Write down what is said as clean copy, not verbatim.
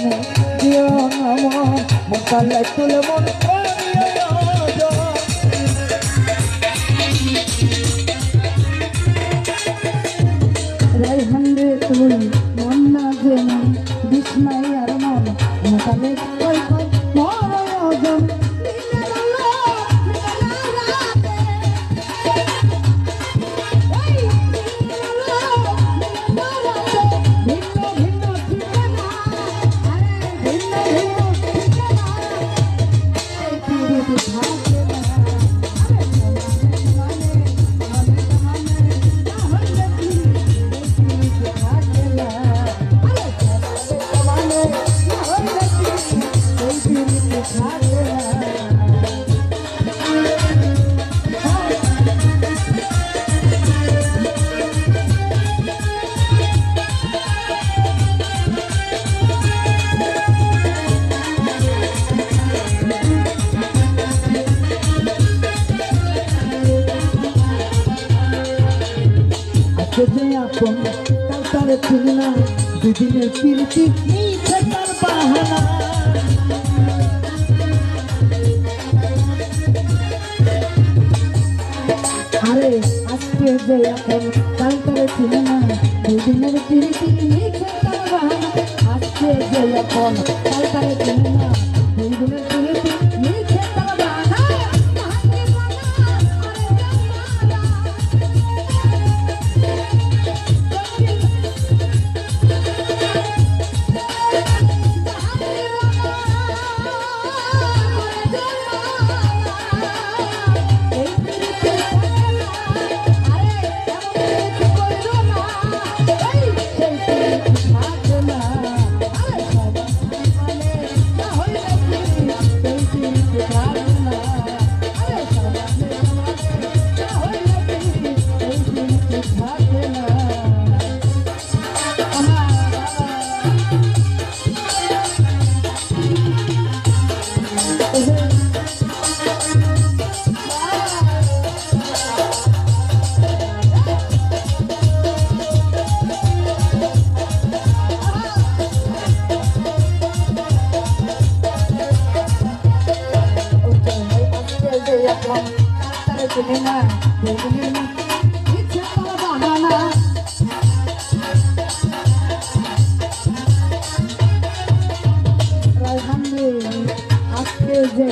জানে দিও নম মতালে তুলে মন রাইহান রে তুই মন না জেনে বিস্ময় আর মন মতালে কই কই মরজন আপন তার চিন্না দুদিনের প্রীতি মিছে তার বাহানা আরে আজকে যে আপন তার চিন্না দুদিনের প্রীতি মিছে তার বাহানা আজকে যে আপন তার চিন্না দুদিনের প্রীতি মিছে তার বাহানা আজকে যে